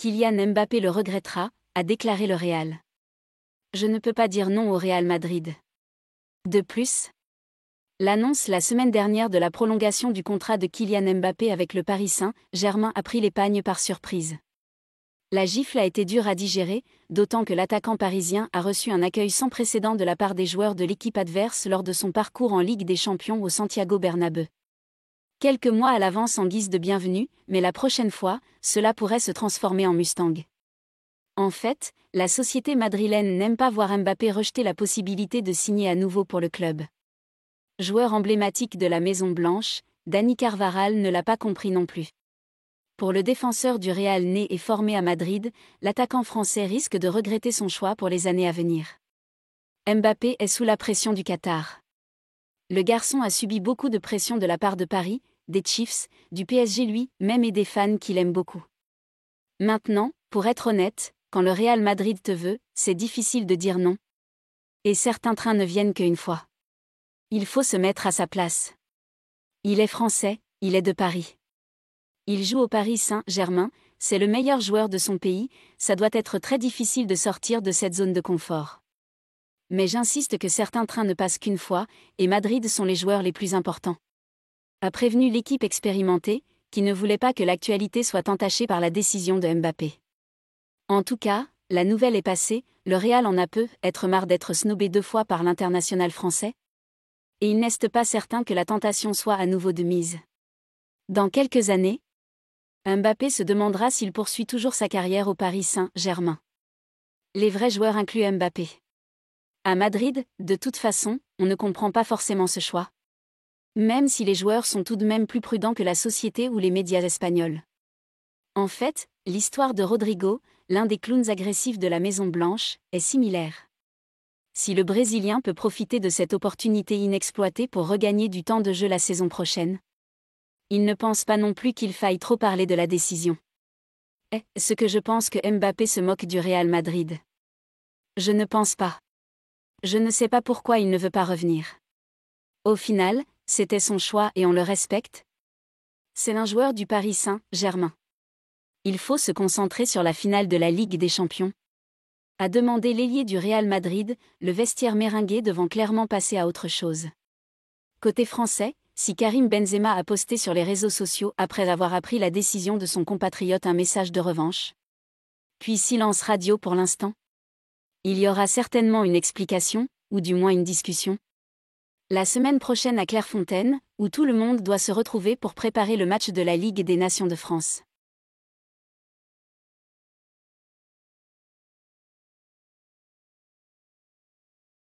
Kylian Mbappé le regrettera, a déclaré le Real. Je ne peux pas dire non au Real Madrid. De plus, l'annonce la semaine dernière de la prolongation du contrat de Kylian Mbappé avec le Paris Saint-Germain a pris l'épargne par surprise. La gifle a été dure à digérer, d'autant que l'attaquant parisien a reçu un accueil sans précédent de la part des joueurs de l'équipe adverse lors de son parcours en Ligue des Champions au Santiago Bernabéu. Quelques mois à l'avance en guise de bienvenue, mais la prochaine fois, cela pourrait se transformer en Mustang. En fait, la société madrilène n'aime pas voir Mbappé rejeter la possibilité de signer à nouveau pour le club. Joueur emblématique de la Maison Blanche, Dani Carvajal ne l'a pas compris non plus. Pour le défenseur du Real né et formé à Madrid, l'attaquant français risque de regretter son choix pour les années à venir. Mbappé est sous la pression du Qatar. Le garçon a subi beaucoup de pression de la part de Paris, des Chiefs, du PSG lui-même et des fans qui l'aiment beaucoup. Maintenant, pour être honnête, quand le Real Madrid te veut, c'est difficile de dire non. Et certains trains ne viennent qu'une fois. Il faut se mettre à sa place. Il est français, il est de Paris. Il joue au Paris Saint-Germain, c'est le meilleur joueur de son pays, ça doit être très difficile de sortir de cette zone de confort. Mais j'insiste que certains trains ne passent qu'une fois, et Madrid sont les joueurs les plus importants. A prévenu l'équipe expérimentée, qui ne voulait pas que l'actualité soit entachée par la décision de Mbappé. En tout cas, la nouvelle est passée, le Real en a peu, être marre d'être snobé 2 fois par l'international français. Et il n'est pas certain que la tentation soit à nouveau de mise. Dans quelques années, Mbappé se demandera s'il poursuit toujours sa carrière au Paris Saint-Germain. Les vrais joueurs incluent Mbappé. À Madrid, de toute façon, on ne comprend pas forcément ce choix. Même si les joueurs sont tout de même plus prudents que la société ou les médias espagnols. En fait, l'histoire de Rodrigo, l'un des clowns agressifs de la Maison Blanche, est similaire. Si le Brésilien peut profiter de cette opportunité inexploitée pour regagner du temps de jeu la saison prochaine, il ne pense pas non plus qu'il faille trop parler de la décision. Est-ce que je pense que Mbappé se moque du Real Madrid? Je ne pense pas. Je ne sais pas pourquoi il ne veut pas revenir. Au final, c'était son choix et on le respecte. C'est un joueur du Paris Saint-Germain. Il faut se concentrer sur la finale de la Ligue des Champions. A demandé l'ailier du Real Madrid, le vestiaire méringué devant clairement passer à autre chose. Côté français, si Karim Benzema a posté sur les réseaux sociaux après avoir appris la décision de son compatriote un message de revanche. Puis silence radio pour l'instant. Il y aura certainement une explication, ou du moins une discussion. La semaine prochaine à Clairefontaine, où tout le monde doit se retrouver pour préparer le match de la Ligue des Nations de France.